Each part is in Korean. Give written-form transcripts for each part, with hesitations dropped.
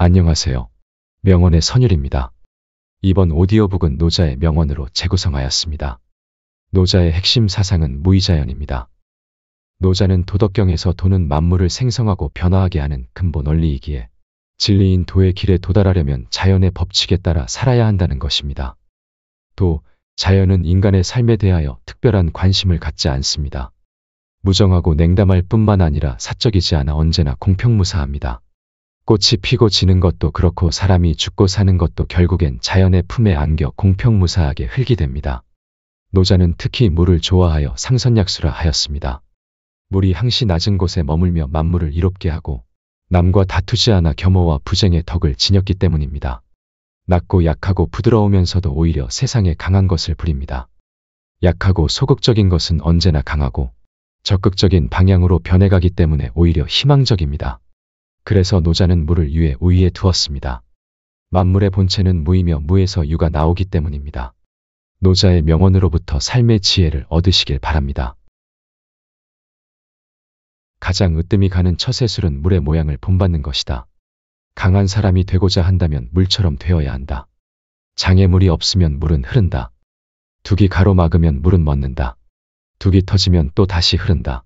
안녕하세요. 명언의 선율입니다. 이번 오디오북은 노자의 명언으로 재구성하였습니다. 노자의 핵심 사상은 무의자연입니다. 노자는 도덕경에서 도는 만물을 생성하고 변화하게 하는 근본 원리이기에 진리인 도의 길에 도달하려면 자연의 법칙에 따라 살아야 한다는 것입니다. 도, 자연은 인간의 삶에 대하여 특별한 관심을 갖지 않습니다. 무정하고 냉담할 뿐만 아니라 사적이지 않아 언제나 공평무사합니다. 꽃이 피고 지는 것도 그렇고 사람이 죽고 사는 것도 결국엔 자연의 품에 안겨 공평무사하게 흘게 됩니다. 노자는 특히 물을 좋아하여 상선약수라 하였습니다. 물이 항시 낮은 곳에 머물며 만물을 이롭게 하고 남과 다투지 않아 겸허와 부쟁의 덕을 지녔기 때문입니다. 낮고 약하고 부드러우면서도 오히려 세상에 강한 것을 부립니다. 약하고 소극적인 것은 언제나 강하고 적극적인 방향으로 변해가기 때문에 오히려 희망적입니다. 그래서 노자는 물을 유에 우위에 두었습니다. 만물의 본체는 무이며 무에서 유가 나오기 때문입니다. 노자의 명언으로부터 삶의 지혜를 얻으시길 바랍니다. 가장 으뜸이 가는 처세술은 물의 모양을 본받는 것이다. 강한 사람이 되고자 한다면 물처럼 되어야 한다. 장애물이 없으면 물은 흐른다. 둑이 가로막으면 물은 멎는다. 둑이 터지면 또 다시 흐른다.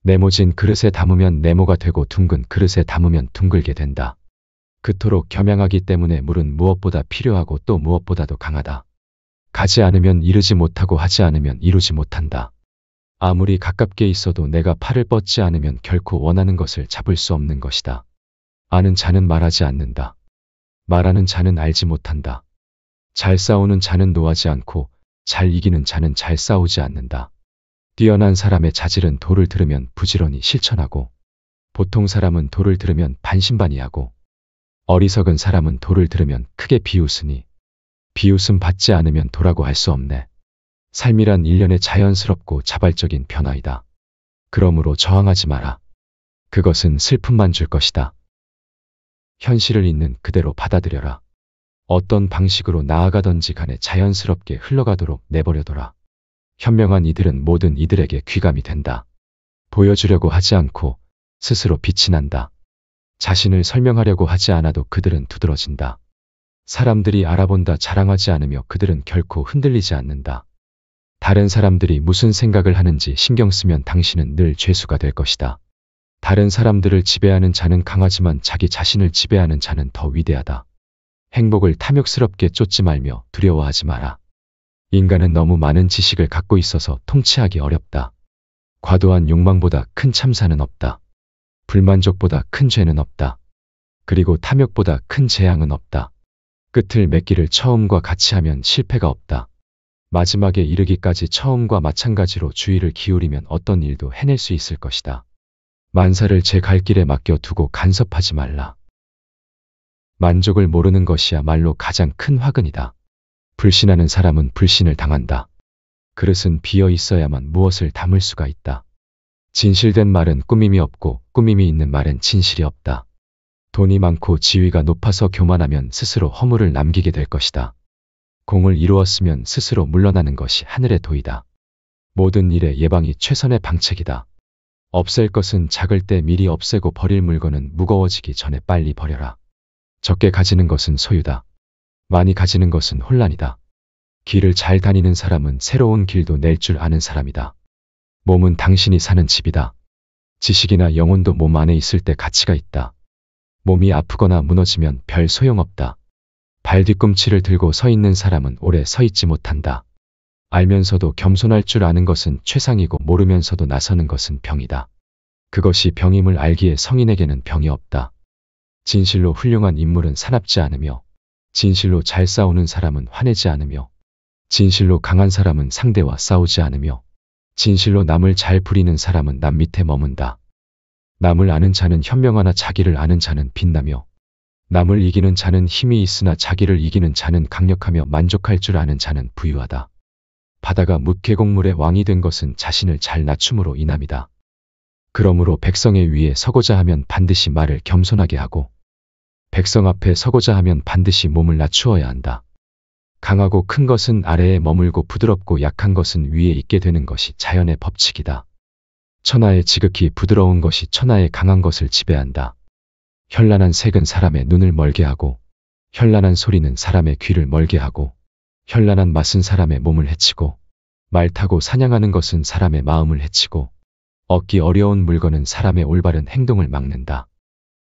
네모진 그릇에 담으면 네모가 되고 둥근 그릇에 담으면 둥글게 된다. 그토록 겸양하기 때문에 물은 무엇보다 필요하고 또 무엇보다도 강하다. 가지 않으면 이르지 못하고 하지 않으면 이루지 못한다. 아무리 가깝게 있어도 내가 팔을 뻗지 않으면 결코 원하는 것을 잡을 수 없는 것이다. 아는 자는 말하지 않는다. 말하는 자는 알지 못한다. 잘 싸우는 자는 노하지 않고 잘 이기는 자는 잘 싸우지 않는다. 뛰어난 사람의 자질은 도를 들으면 부지런히 실천하고 보통 사람은 도를 들으면 반신반의하고 어리석은 사람은 도를 들으면 크게 비웃으니 비웃음 받지 않으면 도라고 할 수 없네. 삶이란 일련의 자연스럽고 자발적인 변화이다. 그러므로 저항하지 마라. 그것은 슬픔만 줄 것이다. 현실을 있는 그대로 받아들여라. 어떤 방식으로 나아가든지 간에 자연스럽게 흘러가도록 내버려둬라. 현명한 이들은 모든 이들에게 귀감이 된다. 보여주려고 하지 않고 스스로 빛이 난다. 자신을 설명하려고 하지 않아도 그들은 두드러진다. 사람들이 알아본다 자랑하지 않으며 그들은 결코 흔들리지 않는다. 다른 사람들이 무슨 생각을 하는지 신경 쓰면 당신은 늘 죄수가 될 것이다. 다른 사람들을 지배하는 자는 강하지만 자기 자신을 지배하는 자는 더 위대하다. 행복을 탐욕스럽게 쫓지 말며 두려워하지 마라. 인간은 너무 많은 지식을 갖고 있어서 통치하기 어렵다. 과도한 욕망보다 큰 참사는 없다. 불만족보다 큰 죄는 없다. 그리고 탐욕보다 큰 재앙은 없다. 끝을 맺기를 처음과 같이 하면 실패가 없다. 마지막에 이르기까지 처음과 마찬가지로 주의를 기울이면 어떤 일도 해낼 수 있을 것이다. 만사를 제 갈 길에 맡겨두고 간섭하지 말라. 만족을 모르는 것이야말로 가장 큰 화근이다. 불신하는 사람은 불신을 당한다. 그릇은 비어 있어야만 무엇을 담을 수가 있다. 진실된 말은 꾸밈이 없고 꾸밈이 있는 말엔 진실이 없다. 돈이 많고 지위가 높아서 교만하면 스스로 허물을 남기게 될 것이다. 공을 이루었으면 스스로 물러나는 것이 하늘의 도이다. 모든 일의 예방이 최선의 방책이다. 없앨 것은 작을 때 미리 없애고 버릴 물건은 무거워지기 전에 빨리 버려라. 적게 가지는 것은 소유다. 많이 가지는 것은 혼란이다. 길을 잘 다니는 사람은 새로운 길도 낼 줄 아는 사람이다. 몸은 당신이 사는 집이다. 지식이나 영혼도 몸 안에 있을 때 가치가 있다. 몸이 아프거나 무너지면 별 소용없다. 발 뒤꿈치를 들고 서 있는 사람은 오래 서 있지 못한다. 알면서도 겸손할 줄 아는 것은 최상이고 모르면서도 나서는 것은 병이다. 그것이 병임을 알기에 성인에게는 병이 없다. 진실로 훌륭한 인물은 사납지 않으며 진실로 잘 싸우는 사람은 화내지 않으며 진실로 강한 사람은 상대와 싸우지 않으며 진실로 남을 잘 부리는 사람은 남 밑에 머문다. 남을 아는 자는 현명하나 자기를 아는 자는 빛나며 남을 이기는 자는 힘이 있으나 자기를 이기는 자는 강력하며 만족할 줄 아는 자는 부유하다. 바다가 묵계곡물의 왕이 된 것은 자신을 잘 낮춤으로 인함이다. 그러므로 백성의 위에 서고자 하면 반드시 말을 겸손하게 하고 백성 앞에 서고자 하면 반드시 몸을 낮추어야 한다. 강하고 큰 것은 아래에 머물고 부드럽고 약한 것은 위에 있게 되는 것이 자연의 법칙이다. 천하의 지극히 부드러운 것이 천하의 강한 것을 지배한다. 현란한 색은 사람의 눈을 멀게 하고, 현란한 소리는 사람의 귀를 멀게 하고, 현란한 맛은 사람의 몸을 해치고, 말 타고 사냥하는 것은 사람의 마음을 해치고, 얻기 어려운 물건은 사람의 올바른 행동을 막는다.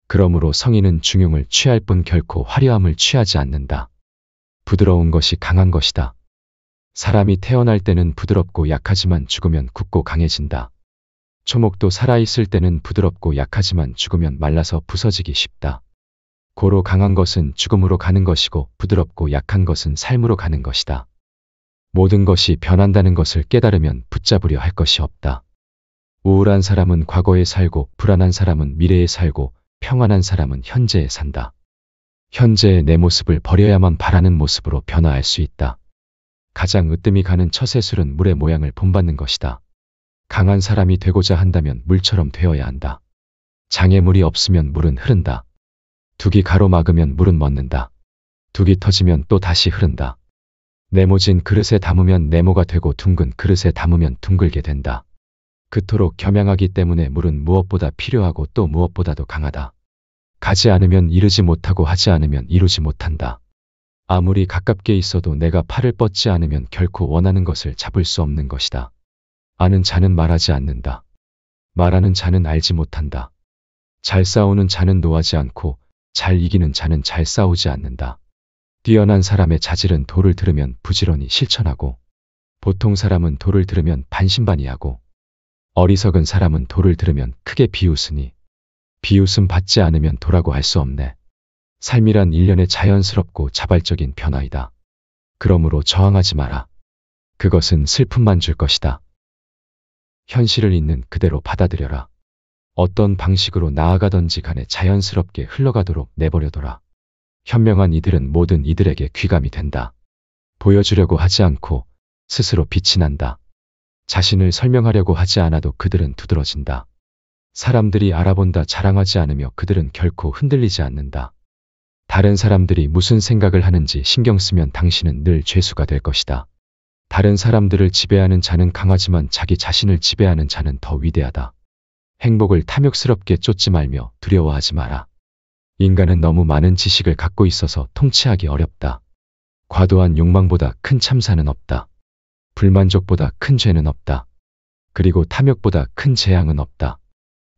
그러므로 성인은 중용을 취할 뿐 결코 화려함을 취하지 않는다. 부드러운 것이 강한 것이다. 사람이 태어날 때는 부드럽고 약하지만 죽으면 굳고 강해진다. 초목도 살아있을 때는 부드럽고 약하지만 죽으면 말라서 부서지기 쉽다. 고로 강한 것은 죽음으로 가는 것이고 부드럽고 약한 것은 삶으로 가는 것이다. 모든 것이 변한다는 것을 깨달으면 붙잡으려 할 것이 없다. 우울한 사람은 과거에 살고, 불안한 사람은 미래에 살고, 평안한 사람은 현재에 산다. 현재의 내 모습을 버려야만 바라는 모습으로 변화할 수 있다. 가장 으뜸이 가는 처세술은 물의 모양을 본받는 것이다. 강한 사람이 되고자 한다면 물처럼 되어야 한다. 장애물이 없으면 물은 흐른다. 둑이 가로막으면 물은 멎는다. 둑이 터지면 또 다시 흐른다. 네모진 그릇에 담으면 네모가 되고 둥근 그릇에 담으면 둥글게 된다. 그토록 겸양하기 때문에 물은 무엇보다 필요하고 또 무엇보다도 강하다. 가지 않으면 이르지 못하고 하지 않으면 이루지 못한다. 아무리 가깝게 있어도 내가 팔을 뻗지 않으면 결코 원하는 것을 잡을 수 없는 것이다. 아는 자는 말하지 않는다. 말하는 자는 알지 못한다. 잘 싸우는 자는 노하지 않고 잘 이기는 자는 잘 싸우지 않는다. 뛰어난 사람의 자질은 도를 들으면 부지런히 실천하고, 보통 사람은 도를 들으면 반신반의하고, 어리석은 사람은 도를 들으면 크게 비웃으니 비웃음 받지 않으면 도라고 할 수 없네. 삶이란 일련의 자연스럽고 자발적인 변화이다. 그러므로 저항하지 마라. 그것은 슬픔만 줄 것이다. 현실을 있는 그대로 받아들여라. 어떤 방식으로 나아가던지 간에 자연스럽게 흘러가도록 내버려둬라. 현명한 이들은 모든 이들에게 귀감이 된다. 보여주려고 하지 않고 스스로 빛이 난다. 자신을 설명하려고 하지 않아도 그들은 두드러진다. 사람들이 알아본다 자랑하지 않으며 그들은 결코 흔들리지 않는다. 다른 사람들이 무슨 생각을 하는지 신경 쓰면 당신은 늘 죄수가 될 것이다. 다른 사람들을 지배하는 자는 강하지만 자기 자신을 지배하는 자는 더 위대하다. 행복을 탐욕스럽게 쫓지 말며 두려워하지 마라. 인간은 너무 많은 지식을 갖고 있어서 통치하기 어렵다. 과도한 욕망보다 큰 참사는 없다. 불만족보다 큰 죄는 없다. 그리고 탐욕보다 큰 재앙은 없다.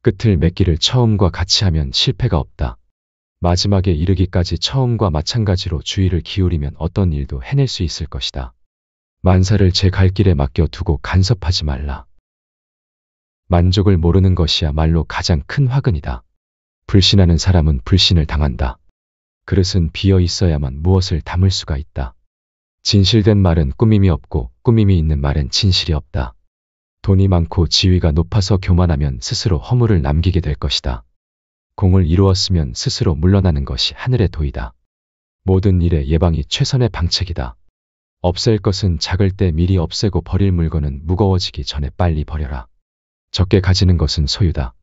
끝을 맺기를 처음과 같이 하면 실패가 없다. 마지막에 이르기까지 처음과 마찬가지로 주의를 기울이면 어떤 일도 해낼 수 있을 것이다. 만사를 제 갈 길에 맡겨두고 간섭하지 말라. 만족을 모르는 것이야말로 가장 큰 화근이다. 불신하는 사람은 불신을 당한다. 그릇은 비어 있어야만 무엇을 담을 수가 있다. 진실된 말은 꾸밈이 없고 꾸밈이 있는 말엔 진실이 없다. 돈이 많고 지위가 높아서 교만하면 스스로 허물을 남기게 될 것이다. 공을 이루었으면 스스로 물러나는 것이 하늘의 도이다. 모든 일의 예방이 최선의 방책이다. 없앨 것은 작을 때 미리 없애고 버릴 물건은 무거워지기 전에 빨리 버려라. 적게 가지는 것은 소유다.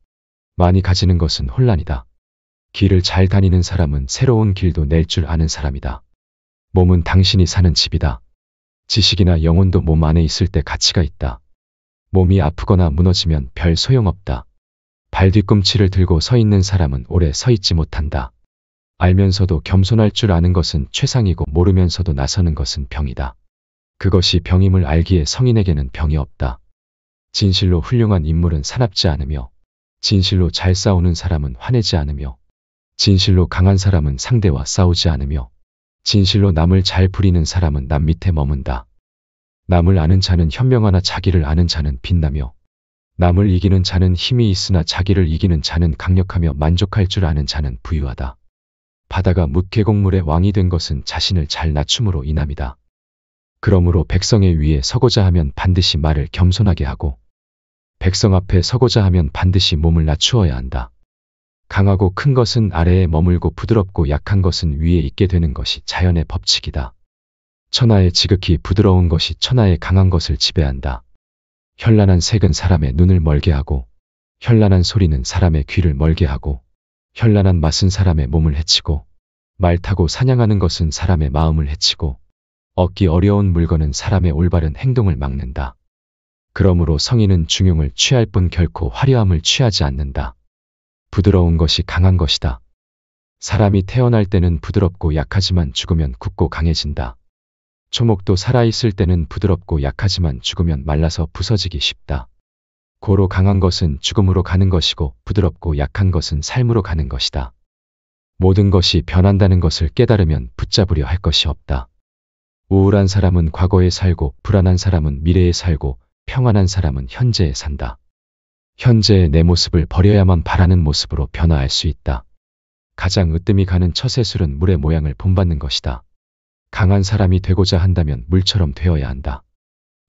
많이 가지는 것은 혼란이다. 길을 잘 다니는 사람은 새로운 길도 낼 줄 아는 사람이다. 몸은 당신이 사는 집이다. 지식이나 영혼도 몸 안에 있을 때 가치가 있다. 몸이 아프거나 무너지면 별 소용없다. 발 뒤꿈치를 들고 서 있는 사람은 오래 서 있지 못한다. 알면서도 겸손할 줄 아는 것은 최상이고 모르면서도 나서는 것은 병이다. 그것이 병임을 알기에 성인에게는 병이 없다. 진실로 훌륭한 인물은 사납지 않으며, 진실로 잘 싸우는 사람은 화내지 않으며, 진실로 강한 사람은 상대와 싸우지 않으며, 진실로 남을 잘 부리는 사람은 남 밑에 머문다. 남을 아는 자는 현명하나 자기를 아는 자는 빛나며, 남을 이기는 자는 힘이 있으나 자기를 이기는 자는 강력하며 만족할 줄 아는 자는 부유하다. 바다가 뭇계곡물의 왕이 된 것은 자신을 잘 낮춤으로 인함이다. 그러므로 백성의 위에 서고자 하면 반드시 말을 겸손하게 하고, 백성 앞에 서고자 하면 반드시 몸을 낮추어야 한다. 강하고 큰 것은 아래에 머물고 부드럽고 약한 것은 위에 있게 되는 것이 자연의 법칙이다. 천하의 지극히 부드러운 것이 천하의 강한 것을 지배한다. 현란한 색은 사람의 눈을 멀게 하고, 현란한 소리는 사람의 귀를 멀게 하고, 현란한 맛은 사람의 몸을 해치고, 말 타고 사냥하는 것은 사람의 마음을 해치고, 얻기 어려운 물건은 사람의 올바른 행동을 막는다. 그러므로 성인은 중용을 취할 뿐 결코 화려함을 취하지 않는다. 부드러운 것이 강한 것이다. 사람이 태어날 때는 부드럽고 약하지만 죽으면 굳고 강해진다. 초목도 살아있을 때는 부드럽고 약하지만 죽으면 말라서 부서지기 쉽다. 고로 강한 것은 죽음으로 가는 것이고 부드럽고 약한 것은 삶으로 가는 것이다. 모든 것이 변한다는 것을 깨달으면 붙잡으려 할 것이 없다. 우울한 사람은 과거에 살고 불안한 사람은 미래에 살고 평안한 사람은 현재에 산다. 현재의 내 모습을 버려야만 바라는 모습으로 변화할 수 있다. 가장 으뜸이 가는 처세술은 물의 모양을 본받는 것이다. 강한 사람이 되고자 한다면 물처럼 되어야 한다.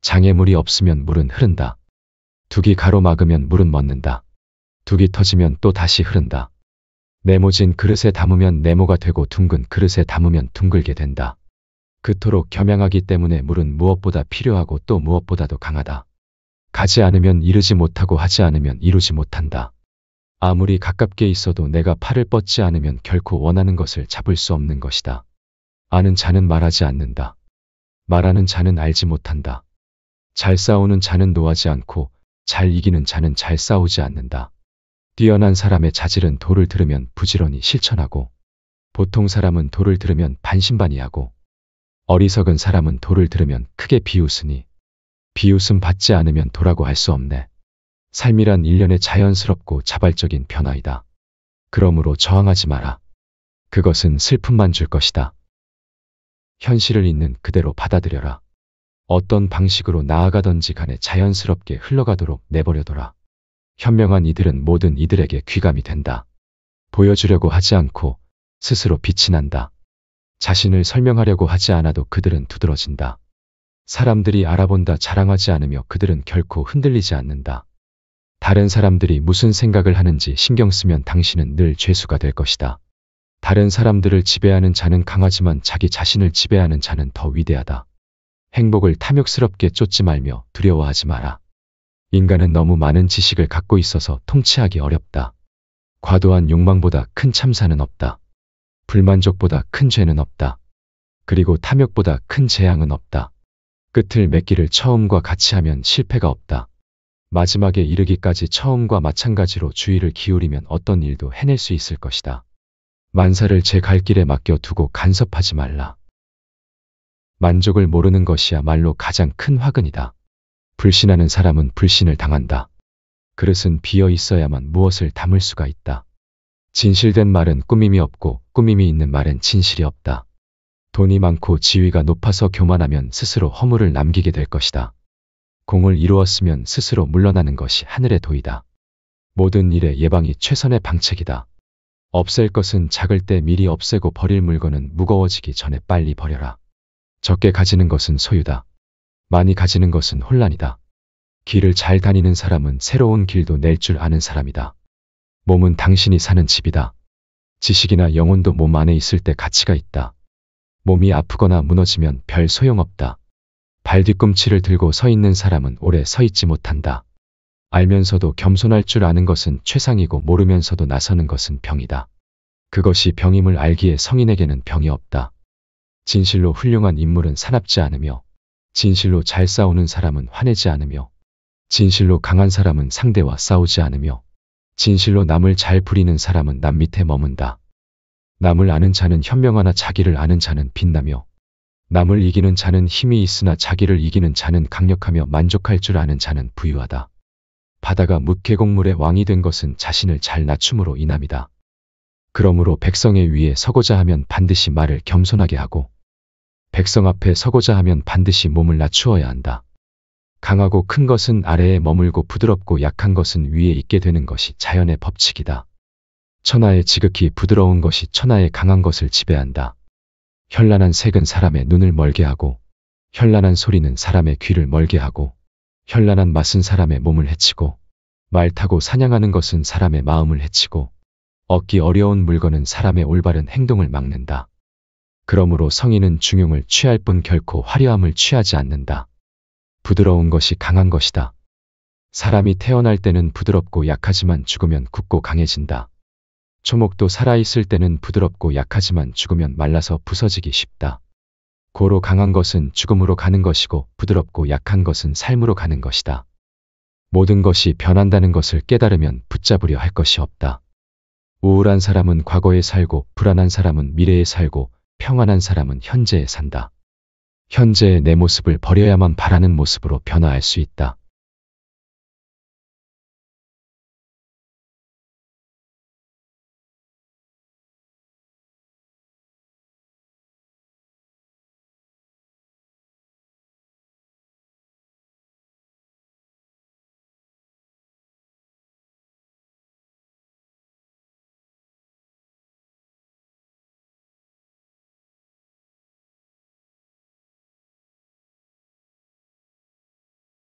장애물이 없으면 물은 흐른다. 둑이 가로막으면 물은 멎는다. 둑이 터지면 또 다시 흐른다. 네모진 그릇에 담으면 네모가 되고 둥근 그릇에 담으면 둥글게 된다. 그토록 겸양하기 때문에 물은 무엇보다 필요하고 또 무엇보다도 강하다. 가지 않으면 이르지 못하고 하지 않으면 이루지 못한다. 아무리 가깝게 있어도 내가 팔을 뻗지 않으면 결코 원하는 것을 잡을 수 없는 것이다. 아는 자는 말하지 않는다. 말하는 자는 알지 못한다. 잘 싸우는 자는 노하지 않고 잘 이기는 자는 잘 싸우지 않는다. 뛰어난 사람의 자질은 도를 들으면 부지런히 실천하고 보통 사람은 도를 들으면 반신반의하고 어리석은 사람은 도를 들으면 크게 비웃으니 비웃음 받지 않으면 도라고 할 수 없네. 삶이란 일련의 자연스럽고 자발적인 변화이다. 그러므로 저항하지 마라. 그것은 슬픔만 줄 것이다. 현실을 있는 그대로 받아들여라. 어떤 방식으로 나아가던지 간에 자연스럽게 흘러가도록 내버려둬라. 현명한 이들은 모든 이들에게 귀감이 된다. 보여주려고 하지 않고 스스로 빛이 난다. 자신을 설명하려고 하지 않아도 그들은 두드러진다. 사람들이 알아본다 자랑하지 않으며 그들은 결코 흔들리지 않는다. 다른 사람들이 무슨 생각을 하는지 신경 쓰면 당신은 늘 죄수가 될 것이다. 다른 사람들을 지배하는 자는 강하지만 자기 자신을 지배하는 자는 더 위대하다. 행복을 탐욕스럽게 쫓지 말며 두려워하지 마라. 인간은 너무 많은 지식을 갖고 있어서 통치하기 어렵다. 과도한 욕망보다 큰 참사는 없다. 불만족보다 큰 죄는 없다. 그리고 탐욕보다 큰 재앙은 없다. 끝을 맺기를 처음과 같이 하면 실패가 없다. 마지막에 이르기까지 처음과 마찬가지로 주의를 기울이면 어떤 일도 해낼 수 있을 것이다. 만사를 제 갈 길에 맡겨두고 간섭하지 말라. 만족을 모르는 것이야말로 가장 큰 화근이다. 불신하는 사람은 불신을 당한다. 그릇은 비어 있어야만 무엇을 담을 수가 있다. 진실된 말은 꾸밈이 없고 꾸밈이 있는 말엔 진실이 없다. 돈이 많고 지위가 높아서 교만하면 스스로 허물을 남기게 될 것이다. 공을 이루었으면 스스로 물러나는 것이 하늘의 도이다. 모든 일의 예방이 최선의 방책이다. 없앨 것은 작을 때 미리 없애고 버릴 물건은 무거워지기 전에 빨리 버려라. 적게 가지는 것은 소유다. 많이 가지는 것은 혼란이다. 길을 잘 다니는 사람은 새로운 길도 낼 줄 아는 사람이다. 몸은 당신이 사는 집이다. 지식이나 영혼도 몸 안에 있을 때 가치가 있다. 몸이 아프거나 무너지면 별 소용없다. 발 뒤꿈치를 들고 서 있는 사람은 오래 서 있지 못한다. 알면서도 겸손할 줄 아는 것은 최상이고 모르면서도 나서는 것은 병이다. 그것이 병임을 알기에 성인에게는 병이 없다. 진실로 훌륭한 인물은 사납지 않으며 진실로 잘 싸우는 사람은 화내지 않으며 진실로 강한 사람은 상대와 싸우지 않으며 진실로 남을 잘 부리는 사람은 남 밑에 머문다. 남을 아는 자는 현명하나 자기를 아는 자는 빛나며 남을 이기는 자는 힘이 있으나 자기를 이기는 자는 강력하며 만족할 줄 아는 자는 부유하다. 바다가 묵계곡물의 왕이 된 것은 자신을 잘 낮춤으로 인함이다. 그러므로 백성의 위에 서고자 하면 반드시 말을 겸손하게 하고 백성 앞에 서고자 하면 반드시 몸을 낮추어야 한다. 강하고 큰 것은 아래에 머물고 부드럽고 약한 것은 위에 있게 되는 것이 자연의 법칙이다. 천하의 지극히 부드러운 것이 천하의 강한 것을 지배한다. 현란한 색은 사람의 눈을 멀게 하고 현란한 소리는 사람의 귀를 멀게 하고 현란한 맛은 사람의 몸을 해치고 말 타고 사냥하는 것은 사람의 마음을 해치고 얻기 어려운 물건은 사람의 올바른 행동을 막는다. 그러므로 성인은 중용을 취할 뿐 결코 화려함을 취하지 않는다. 부드러운 것이 강한 것이다. 사람이 태어날 때는 부드럽고 약하지만 죽으면 굳고 강해진다. 초목도 살아있을 때는 부드럽고 약하지만 죽으면 말라서 부서지기 쉽다. 고로 강한 것은 죽음으로 가는 것이고 부드럽고 약한 것은 삶으로 가는 것이다. 모든 것이 변한다는 것을 깨달으면 붙잡으려 할 것이 없다. 우울한 사람은 과거에 살고, 불안한 사람은 미래에 살고, 평안한 사람은 현재에 산다. 현재의 내 모습을 버려야만 바라는 모습으로 변화할 수 있다.